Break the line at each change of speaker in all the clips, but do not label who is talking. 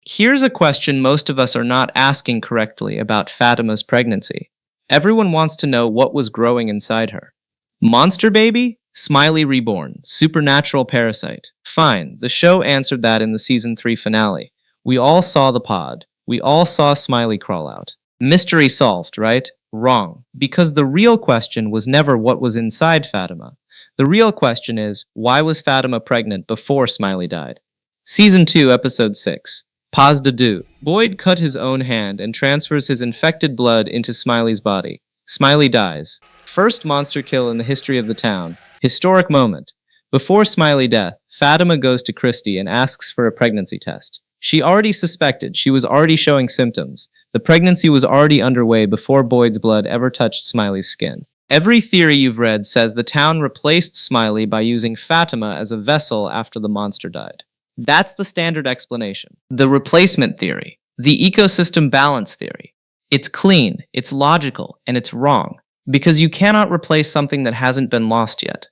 Here's a question most of us are not asking correctly about Fatima's pregnancy. Everyone wants to know what was growing inside her. Monster baby? Smiley reborn. Supernatural parasite. Fine, the show answered that in the season 3 finale. We all saw the pod. We all saw Smiley crawl out. Mystery solved, right? Wrong. Because the real question was never what was inside Fatima. The real question is, why was Fatima pregnant before Smiley died? Season 2, Episode 6. Pas de deux. Boyd cut his own hand and transfers his infected blood into Smiley's body. Smiley dies. First monster kill in the history of the town. Historic moment. Before Smiley death, Fatima goes to Christy and asks for a pregnancy test. She already suspected, she was already showing symptoms. The pregnancy was already underway before Boyd's blood ever touched Smiley's skin. Every theory you've read says the town replaced Smiley by using Fatima as a vessel after the monster died. That's the standard explanation. The replacement theory. The ecosystem balance theory. It's clean, it's logical, and it's wrong. Because you cannot replace something that hasn't been lost yet.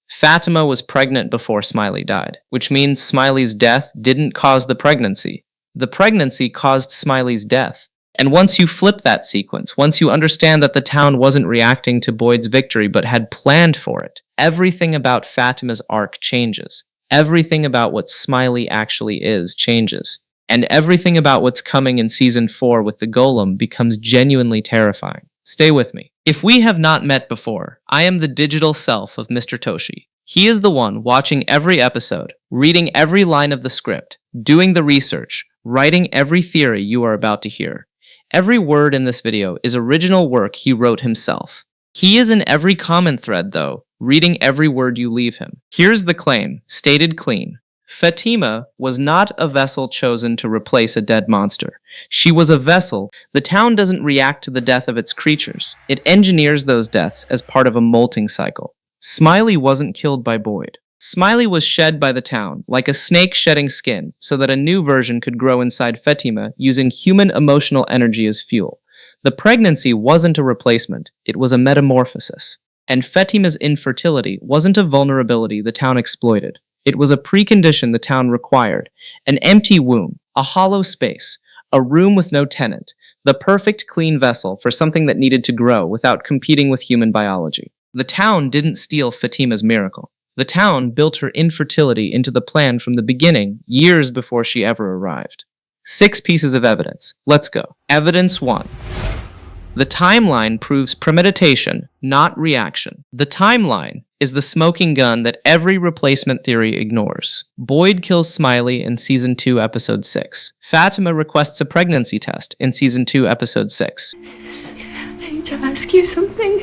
Fatima was pregnant before Smiley died, which means Smiley's death didn't cause the pregnancy. The pregnancy caused Smiley's death. And once you flip that sequence, once you understand that the town wasn't reacting to Boyd's victory but had planned for it, everything about Fatima's arc changes. Everything about what Smiley actually is changes. And everything about what's coming in Season 4 with the Golem becomes genuinely terrifying. Stay with me. If we have not met before, I am the digital self of Mr. Toshi. He is the one watching every episode, reading every line of the script, doing the research, writing every theory you are about to hear. Every word in this video is original work he wrote himself. He is in every comment thread, though, reading every word you leave him. Here's the claim, stated clean. Fatima was not a vessel chosen to replace a dead monster. She was a vessel. The town doesn't react to the death of its creatures. It engineers those deaths as part of a molting cycle. Smiley wasn't killed by Boyd. Smiley was shed by the town, like a snake shedding skin, so that a new version could grow inside Fatima using human emotional energy as fuel. The pregnancy wasn't a replacement, it was a metamorphosis. And Fatima's infertility wasn't a vulnerability the town exploited. It was a precondition the town required. An empty womb, a hollow space, a room with no tenant, the perfect clean vessel for something that needed to grow without competing with human biology. The town didn't steal Fatima's miracle. The town built her infertility into the plan from the beginning, years before she ever arrived. 6 pieces of evidence. Let's go. Evidence 1. The timeline proves premeditation, not reaction. The timeline is the smoking gun that every replacement theory ignores. Boyd kills Smiley in Season 2, Episode 6. Fatima requests a pregnancy test in Season 2, Episode 6.
I need to ask you something.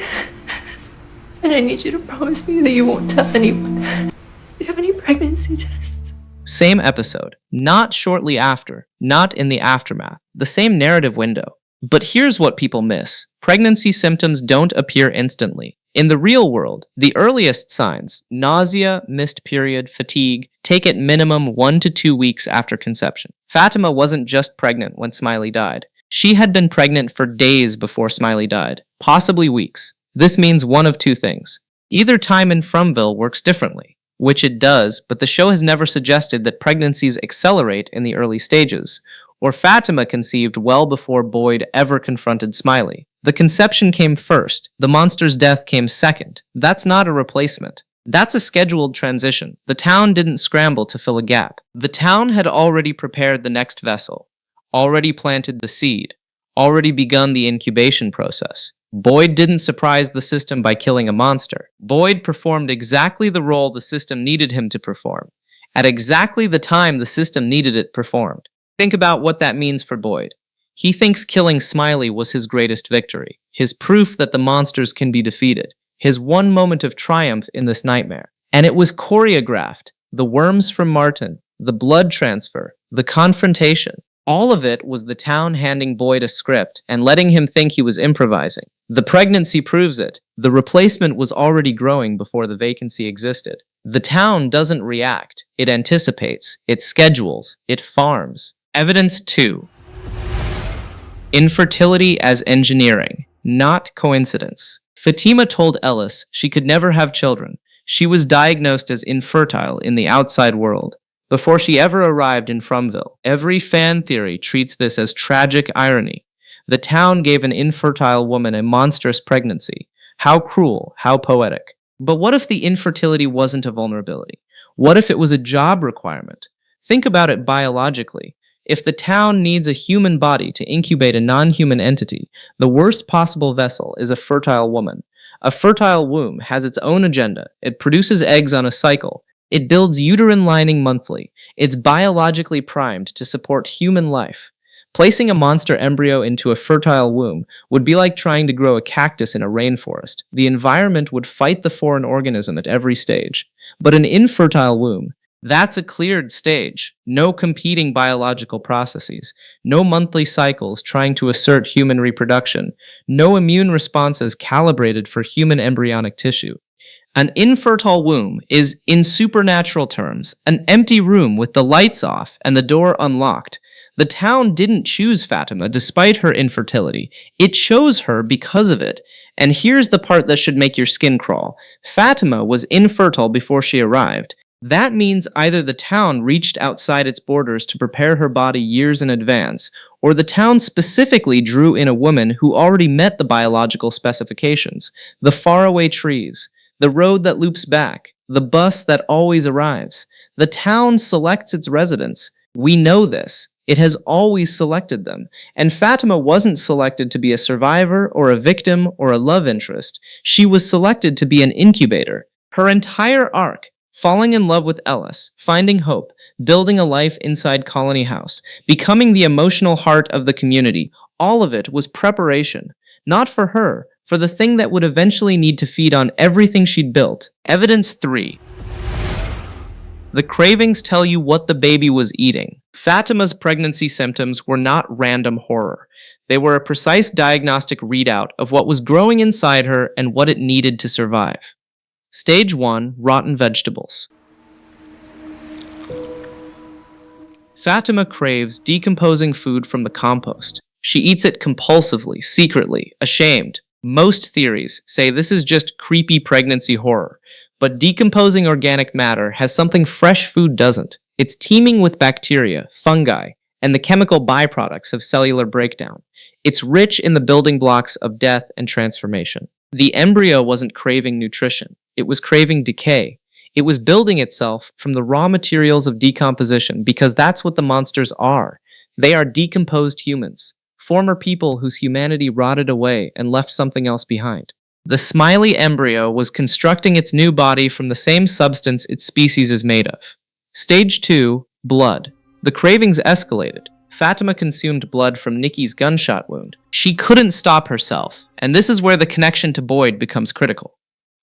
And I need you to promise me that you won't tell anyone. Do you have any pregnancy tests?
Same episode. Not shortly after. Not in the aftermath. The same narrative window. But here's what people miss. Pregnancy symptoms don't appear instantly. In the real world, the earliest signs, nausea, missed period, fatigue, take at minimum 1 to 2 weeks after conception. Fatima wasn't just pregnant when Smiley died. She had been pregnant for days before Smiley died, possibly weeks. This means one of 2 things. Either time in Fromville works differently, which it does, but the show has never suggested that pregnancies accelerate in the early stages, or Fatima conceived well before Boyd ever confronted Smiley. The conception came first, the monster's death came second. That's not a replacement. That's a scheduled transition. The town didn't scramble to fill a gap. The town had already prepared the next vessel, already planted the seed, already begun the incubation process. Boyd didn't surprise the system by killing a monster. Boyd performed exactly the role the system needed him to perform, at exactly the time the system needed it performed. Think about what that means for Boyd. He thinks killing Smiley was his greatest victory, his proof that the monsters can be defeated, his one moment of triumph in this nightmare. And it was choreographed. The worms from Martin, the blood transfer, the confrontation. All of it was the town handing Boyd a script and letting him think he was improvising. The pregnancy proves it. The replacement was already growing before the vacancy existed. The town doesn't react. It anticipates. It schedules. It farms. Evidence 2. Infertility as engineering, not coincidence. Fatima told Ellis she could never have children. She was diagnosed as infertile in the outside world. before she ever arrived in Fromville. Every fan theory treats this as tragic irony. The town gave an infertile woman a monstrous pregnancy. How cruel, how poetic. But what if the infertility wasn't a vulnerability? What if it was a job requirement? Think about it biologically. If the town needs a human body to incubate a non-human entity, the worst possible vessel is a fertile woman. A fertile womb has its own agenda. It produces eggs on a cycle. It builds uterine lining monthly. It's biologically primed to support human life. Placing a monster embryo into a fertile womb would be like trying to grow a cactus in a rainforest. The environment would fight the foreign organism at every stage. But an infertile womb, that's a cleared stage. No competing biological processes. No monthly cycles trying to assert human reproduction. No immune responses calibrated for human embryonic tissue. An infertile womb is, in supernatural terms, an empty room with the lights off and the door unlocked. The town didn't choose Fatima despite her infertility. It chose her because of it. And here's the part that should make your skin crawl. Fatima was infertile before she arrived. That means either the town reached outside its borders to prepare her body years in advance, or the town specifically drew in a woman who already met the biological specifications. The faraway trees, the road that loops back, the bus that always arrives. The town selects its residents. We know this. It has always selected them. And Fatima wasn't selected to be a survivor or a victim or a love interest. She was selected to be an incubator. Her entire arc, falling in love with Ellis, finding hope, building a life inside Colony House, becoming the emotional heart of the community, all of it was preparation. Not for her, for the thing that would eventually need to feed on everything she'd built. Evidence 3. The cravings tell you what the baby was eating. Fatima's pregnancy symptoms were not random horror. They were a precise diagnostic readout of what was growing inside her and what it needed to survive. Stage 1, rotten vegetables. Fatima craves decomposing food from the compost. She eats it compulsively, secretly, ashamed. Most theories say this is just creepy pregnancy horror. But decomposing organic matter has something fresh food doesn't. It's teeming with bacteria, fungi, and the chemical byproducts of cellular breakdown. It's rich in the building blocks of death and transformation. The embryo wasn't craving nutrition. It was craving decay. It was building itself from the raw materials of decomposition because that's what the monsters are. They are decomposed humans, former people whose humanity rotted away and left something else behind. The Smiley embryo was constructing its new body from the same substance its species is made of. Stage 2, blood. The cravings escalated. Fatima consumed blood from Nikki's gunshot wound. She couldn't stop herself, and this is where the connection to Boyd becomes critical.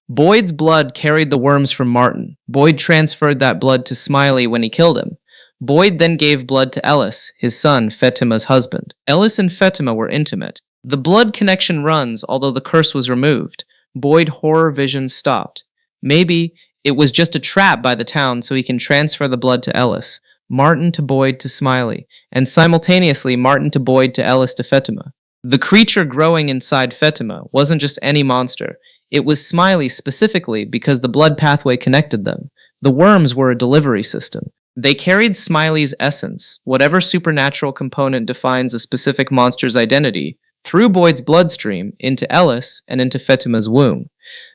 Boyd's blood carried the worms from Martin. Boyd transferred that blood to Smiley when he killed him. Boyd then gave blood to Ellis, his son, Fatima's husband. Ellis and Fatima were intimate. The blood connection runs, although the curse was removed. Boyd horror visions stopped. Maybe it was just a trap by the town so he can transfer the blood to Ellis, Martin to Boyd to Smiley, and simultaneously Martin to Boyd to Ellis to Fatima. The creature growing inside Fatima wasn't just any monster. It was Smiley specifically because the blood pathway connected them. The worms were a delivery system. They carried Smiley's essence, whatever supernatural component defines a specific monster's identity, through Boyd's bloodstream into Ellis and into Fatima's womb.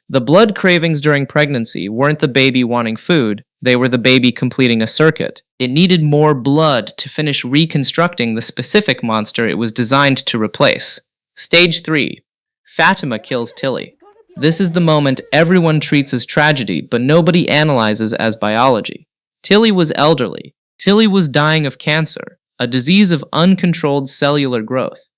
The blood cravings during pregnancy weren't the baby wanting food, they were the baby completing a circuit. It needed more blood to finish reconstructing the specific monster it was designed to replace. Stage 3. Fatima kills Tilly. This is the moment everyone treats as tragedy, but nobody analyzes as biology. Tilly was elderly. Tilly was dying of cancer, a disease of uncontrolled cellular growth.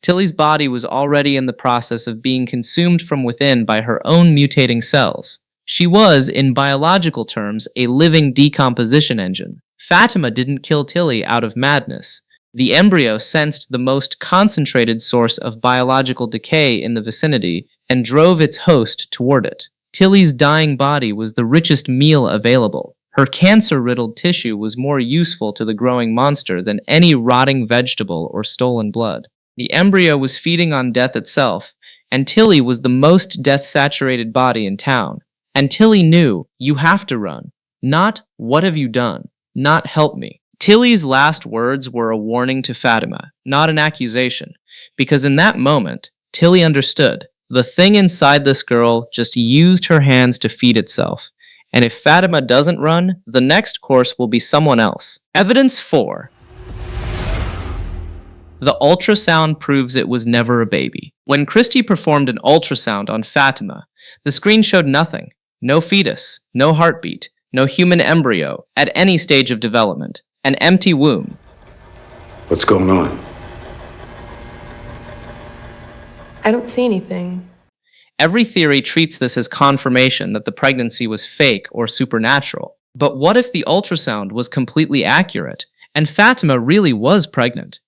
Tilly's body was already in the process of being consumed from within by her own mutating cells. She was, in biological terms, a living decomposition engine. Fatima didn't kill Tilly out of madness. The embryo sensed the most concentrated source of biological decay in the vicinity and drove its host toward it. Tilly's dying body was the richest meal available. Her cancer-riddled tissue was more useful to the growing monster than any rotting vegetable or stolen blood. The embryo was feeding on death itself, and Tilly was the most death-saturated body in town. And Tilly knew, you have to run. Not, what have you done? not help me. Tilly's last words were a warning to Fatima, not an accusation, because in that moment, Tilly understood. The thing inside this girl just used her hands to feed itself. And if Fatima doesn't run, the next course will be someone else. Evidence 4. The ultrasound proves it was never a baby. When Christie performed an ultrasound on Fatima, the screen showed nothing. No fetus, no heartbeat, no human embryo at any stage of development. An empty womb.
What's going on?
I don't see anything.
Every theory treats this as confirmation that the pregnancy was fake or supernatural. But what if the ultrasound was completely accurate and Fatima really was pregnant?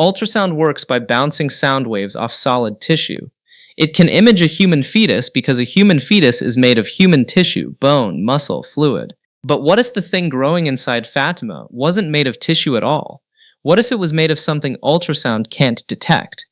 Ultrasound works by bouncing sound waves off solid tissue. It can image a human fetus because a human fetus is made of human tissue, bone, muscle, fluid. But what if the thing growing inside Fatima wasn't made of tissue at all? What if it was made of something ultrasound can't detect?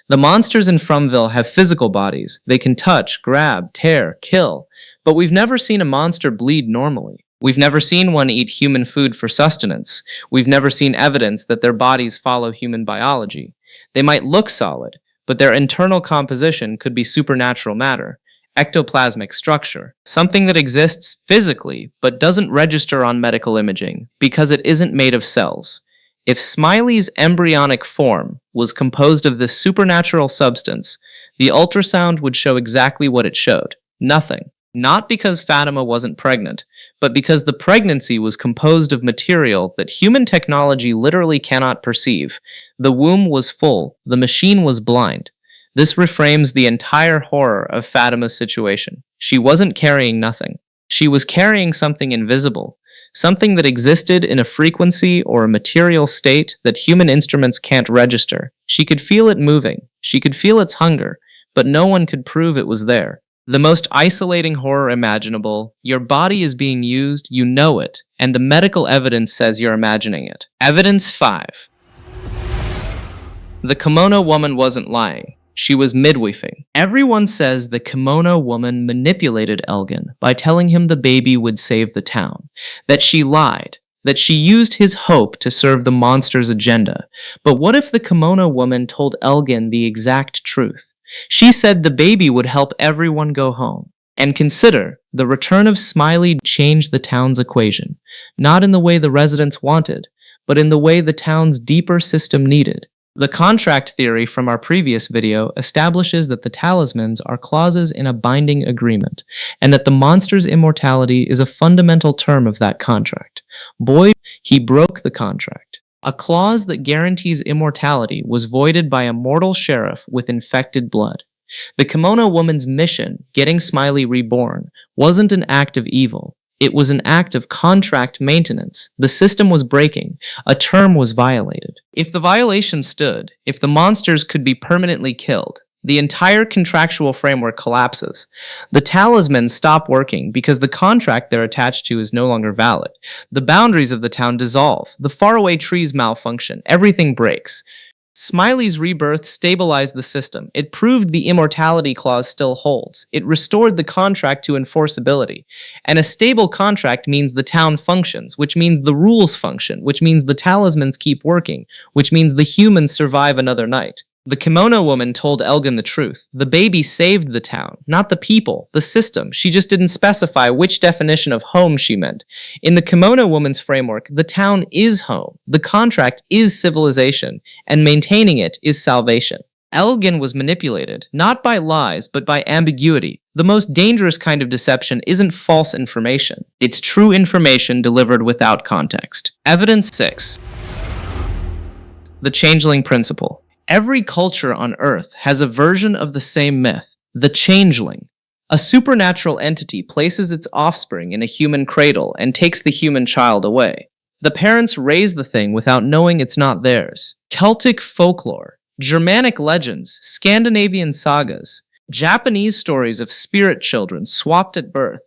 The monsters in Fromville have physical bodies. They can touch, grab, tear, kill. But we've never seen a monster bleed normally. We've never seen one eat human food for sustenance. We've never seen evidence that their bodies follow human biology. They might look solid, but their internal composition could be supernatural matter, ectoplasmic structure, something that exists physically but doesn't register on medical imaging because it isn't made of cells. If Smiley's embryonic form was composed of this supernatural substance, the ultrasound would show exactly what it showed. Nothing. Not because Fatima wasn't pregnant, but because the pregnancy was composed of material that human technology literally cannot perceive. The womb was full. The machine was blind. This reframes the entire horror of Fatima's situation. She wasn't carrying nothing. She was carrying something invisible, something that existed in a frequency or a material state that human instruments can't register. She could feel it moving. She could feel its hunger, but no one could prove it was there. The most isolating horror imaginable. Your body is being used, you know it, and the medical evidence says you're imagining it. Evidence 5. The Kimono Woman wasn't lying. She was midwifery. Everyone says the Kimono Woman manipulated Elgin by telling him the baby would save the town, that she lied, that she used his hope to serve the monster's agenda. But what if the Kimono Woman told Elgin the exact truth? She said the baby would help everyone go home. And consider, the return of Smiley changed the town's equation, not in the way the residents wanted, but in the way the town's deeper system needed. The contract theory from our previous video establishes that the talismans are clauses in a binding agreement, and that the monster's immortality is a fundamental term of that contract. Boy, he broke the contract. A clause that guarantees immortality was voided by a mortal sheriff with infected blood. The Kimono Woman's mission, getting Smiley reborn, wasn't an act of evil. It was an act of contract maintenance. The system was breaking. A term was violated. If the violation stood, if the monsters could be permanently killed, the entire contractual framework collapses. The talismans stop working because the contract they're attached to is no longer valid. The boundaries of the town dissolve. The faraway trees malfunction. Everything breaks. Smiley's rebirth stabilized the system. It proved the immortality clause still holds. It restored the contract to enforceability. And a stable contract means the town functions, which means the rules function, which means the talismans keep working, which means the humans survive another night. The Kimono Woman told Elgin the truth. The baby saved the town, not the people, the system. She just didn't specify which definition of home she meant. In the Kimono Woman's framework, the town is home. The contract is civilization, and maintaining it is salvation. Elgin was manipulated, not by lies, but by ambiguity. The most dangerous kind of deception isn't false information. It's true information delivered without context. Evidence 6. The changeling principle. Every culture on Earth has a version of the same myth, the changeling. A supernatural entity places its offspring in a human cradle and takes the human child away. The parents raise the thing without knowing it's not theirs. Celtic folklore, Germanic legends, Scandinavian sagas, Japanese stories of spirit children swapped at birth,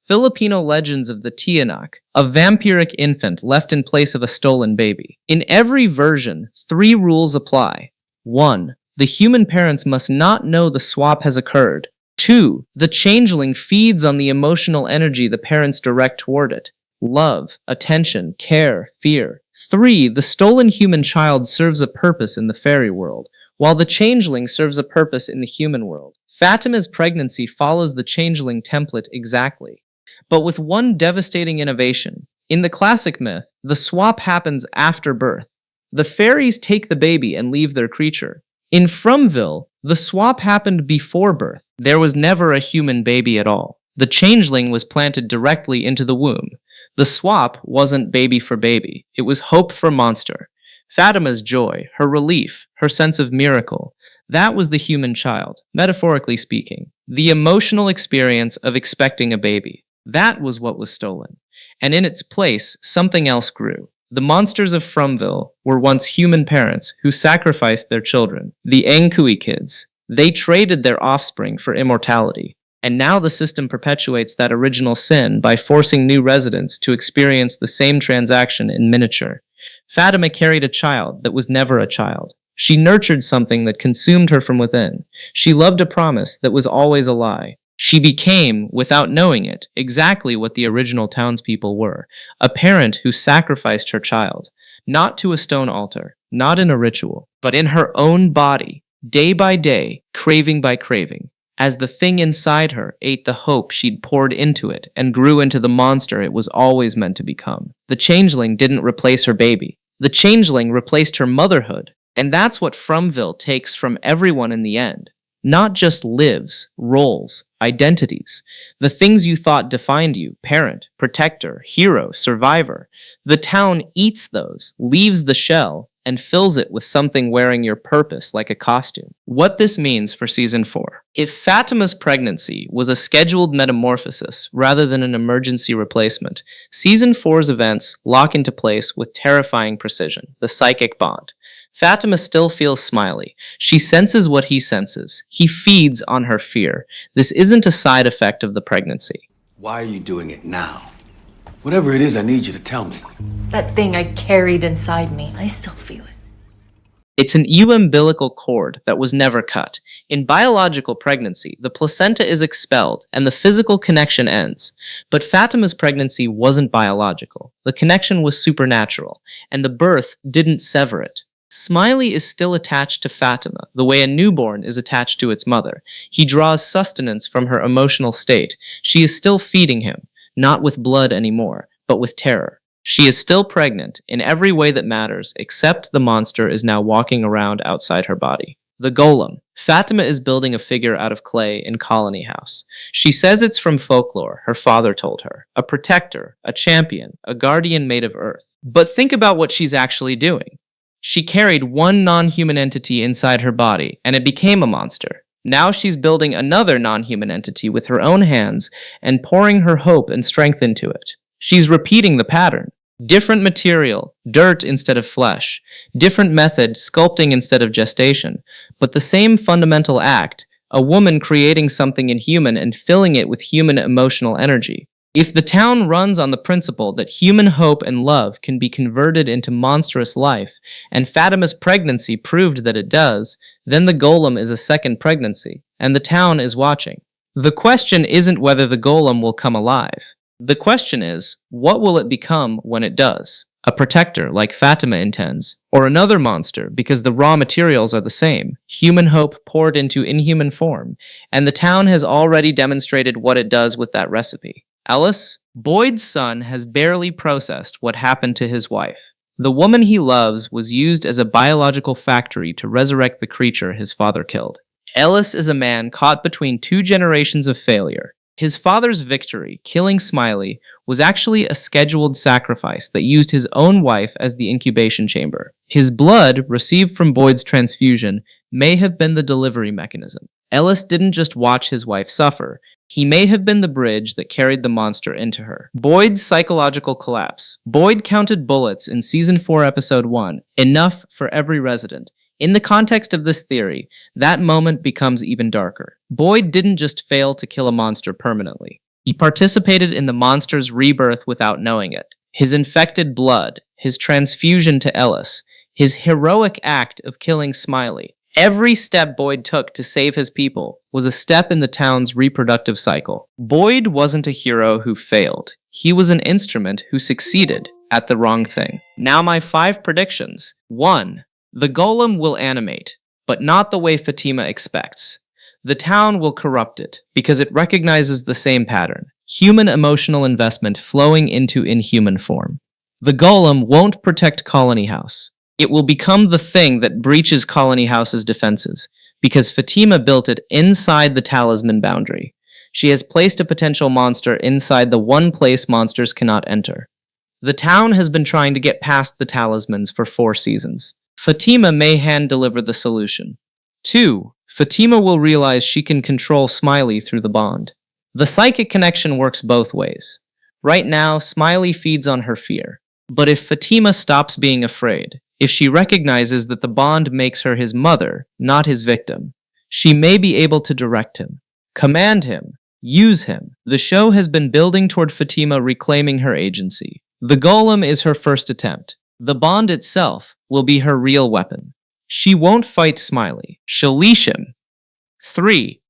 Filipino legends of the Tiyanak, a vampiric infant left in place of a stolen baby. In every version, 3 rules apply. 1. The human parents must not know the swap has occurred. 2. The changeling feeds on the emotional energy the parents direct toward it. love, attention, care, fear. 3. The stolen human child serves a purpose in the fairy world, while the changeling serves a purpose in the human world. Fatima's pregnancy follows the changeling template exactly, but with one devastating innovation. In the classic myth, the swap happens after birth. The fairies take the baby and leave their creature. In Fromville, the swap happened before birth. There was never a human baby at all. The changeling was planted directly into the womb. The swap wasn't baby for baby. It was hope for monster. Fatima's joy, her relief, her sense of miracle, that was the human child, metaphorically speaking. The emotional experience of expecting a baby. That was what was stolen. And in its place, something else grew. The monsters of Fromville were once human parents who sacrificed their children, the Angkui kids. They traded their offspring for immortality. And now the system perpetuates that original sin by forcing new residents to experience the same transaction in miniature. Fatima carried a child that was never a child. She nurtured something that consumed her from within. She loved a promise that was always a lie. She became, without knowing it, exactly what the original townspeople were, a parent who sacrificed her child, not to a stone altar, not in a ritual, but in her own body, day by day, craving by craving, as the thing inside her ate the hope she'd poured into it and grew into the monster it was always meant to become. The changeling didn't replace her baby. The changeling replaced her motherhood, and that's what Fromville takes from everyone in the end. Not just lives, roles, identities, the things you thought defined you, parent, protector, hero, survivor. The town eats those, leaves the shell, and fills it with something wearing your purpose like a costume. What this means for Season 4. If Fatima's pregnancy was a scheduled metamorphosis rather than an emergency replacement, Season 4's events lock into place with terrifying precision, the psychic bond. Fatima still feels Smiley. She senses what he senses. He feeds on her fear. This isn't a side effect of the pregnancy.
Why are you doing it now? Whatever it is, I need you to tell me.
That thing I carried inside me, I still feel it.
It's an umbilical cord that was never cut. In biological pregnancy, the placenta is expelled and the physical connection ends. But Fatima's pregnancy wasn't biological. The connection was supernatural, and the birth didn't sever it. Smiley is still attached to Fatima, the way a newborn is attached to its mother. He draws sustenance from her emotional state. She is still feeding him, not with blood anymore, but with terror. She is still pregnant in every way that matters, except the monster is now walking around outside her body. The Golem. Fatima is building a figure out of clay in Colony House. She says it's from folklore, her father told her. A protector, a champion, a guardian made of earth. But think about what she's actually doing. She carried one non-human entity inside her body, and it became a monster. Now she's building another non-human entity with her own hands and pouring her hope and strength into it. She's repeating the pattern. Different material, dirt instead of flesh. Different method, sculpting instead of gestation. But the same fundamental act, a woman creating something inhuman and filling it with human emotional energy. If the town runs on the principle that human hope and love can be converted into monstrous life, and Fatima's pregnancy proved that it does, then the Golem is a second pregnancy, and the town is watching. The question isn't whether the Golem will come alive. The question is, what will it become when it does? A protector, like Fatima intends, or another monster because the raw materials are the same, human hope poured into inhuman form, and the town has already demonstrated what it does with that recipe. Ellis, Boyd's son, has barely processed what happened to his wife. The woman he loves was used as a biological factory to resurrect the creature his father killed. Ellis is a man caught between two generations of failure. His father's victory, killing Smiley, was actually a scheduled sacrifice that used his own wife as the incubation chamber. His blood, received from Boyd's transfusion, may have been the delivery mechanism. Ellis didn't just watch his wife suffer. He may have been the bridge that carried the monster into her. Boyd's psychological collapse. Boyd counted bullets in Season 4, Episode 1, enough for every resident. In the context of this theory, that moment becomes even darker. Boyd didn't just fail to kill a monster permanently. He participated in the monster's rebirth without knowing it. His infected blood, his transfusion to Ellis, his heroic act of killing Smiley. Every step Boyd took to save his people was a step in the town's reproductive cycle. Boyd wasn't a hero who failed. He was an instrument who succeeded at the wrong thing. Now my 5 predictions. 1. The Golem will animate, but not the way Fatima expects. The town will corrupt it, because it recognizes the same pattern. Human emotional investment flowing into inhuman form. The Golem won't protect Colony House. It will become the thing that breaches Colony House's defenses, because Fatima built it inside the talisman boundary. She has placed a potential monster inside the one place monsters cannot enter. The town has been trying to get past the talismans for 4 seasons. Fatima may hand-deliver the solution. 2. Fatima will realize she can control Smiley through the bond. The psychic connection works both ways. Right now, Smiley feeds on her fear. But if Fatima stops being afraid, if she recognizes that the bond makes her his mother, not his victim, she may be able to direct him, command him, use him. The show has been building toward Fatima reclaiming her agency. The Golem is her first attempt. The bond itself will be her real weapon. She won't fight Smiley. She'll leash him. 3.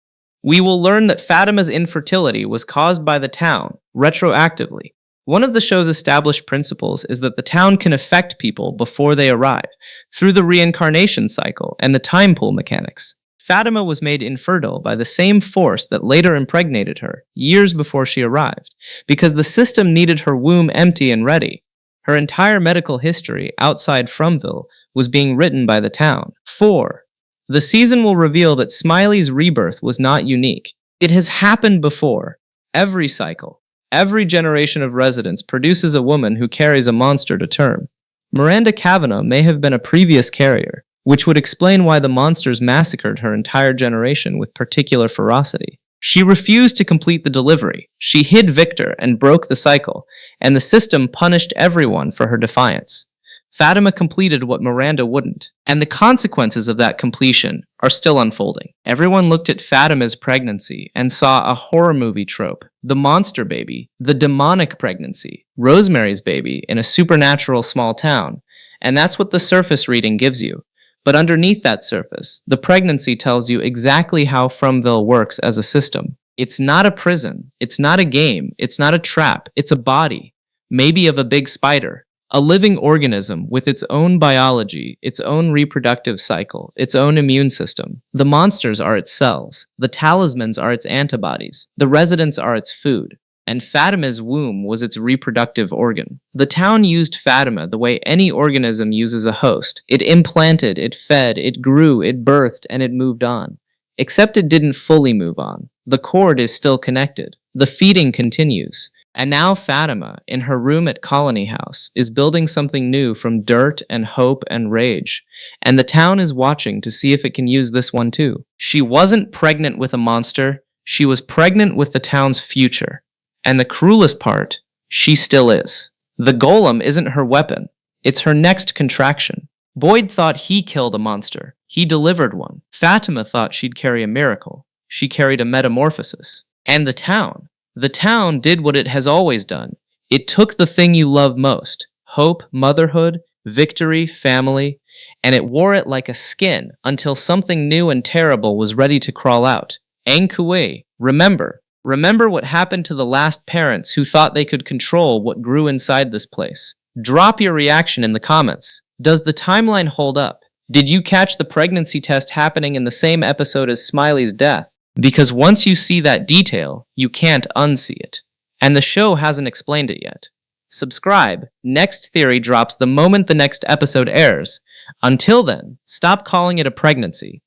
We will learn that Fatima's infertility was caused by the town, retroactively. One of the show's established principles is that the town can affect people before they arrive, through the reincarnation cycle and the time pool mechanics. Fatima was made infertile by the same force that later impregnated her, years before she arrived, because the system needed her womb empty and ready. Her entire medical history outside Fromville was being written by the town. 4. The season will reveal that Smiley's rebirth was not unique. It has happened before. Every cycle, every generation of residents produces a woman who carries a monster to term. Miranda Cavanaugh may have been a previous carrier, which would explain why the monsters massacred her entire generation with particular ferocity. She refused to complete the delivery. She hid Victor and broke the cycle, and the system punished everyone for her defiance. Fatima completed what Miranda wouldn't, and the consequences of that completion are still unfolding. Everyone looked at Fatima's pregnancy and saw a horror movie trope, the monster baby, the demonic pregnancy, Rosemary's Baby in a supernatural small town, and that's what the surface reading gives you. But underneath that surface, the pregnancy tells you exactly how Fromville works as a system. It's not a prison, it's not a game, it's not a trap, it's a body, maybe of a big spider. A living organism with its own biology, its own reproductive cycle, its own immune system. The monsters are its cells. The talismans are its antibodies. The residents are its food. And Fatima's womb was its reproductive organ. The town used Fatima the way any organism uses a host. It implanted, it fed, it grew, it birthed, and it moved on. Except it didn't fully move on. The cord is still connected. The feeding continues. And now Fatima, in her room at Colony House, is building something new from dirt and hope and rage. And the town is watching to see if it can use this one too. She wasn't pregnant with a monster. She was pregnant with the town's future. And the cruelest part, she still is. The Golem isn't her weapon. It's her next contraction. Boyd thought he killed a monster. He delivered one. Fatima thought she'd carry a miracle. She carried a metamorphosis. And the town did what it has always done. It took the thing you love most, hope, motherhood, victory, family, and it wore it like a skin until something new and terrible was ready to crawl out. Ankoué, remember what happened to the last parents who thought they could control what grew inside this place. Drop your reaction in the comments. Does the timeline hold up? Did you catch the pregnancy test happening in the same episode as Smiley's death? Because once you see that detail, you can't unsee it. And the show hasn't explained it yet. Subscribe. Next theory drops the moment the next episode airs. Until then, stop calling it a pregnancy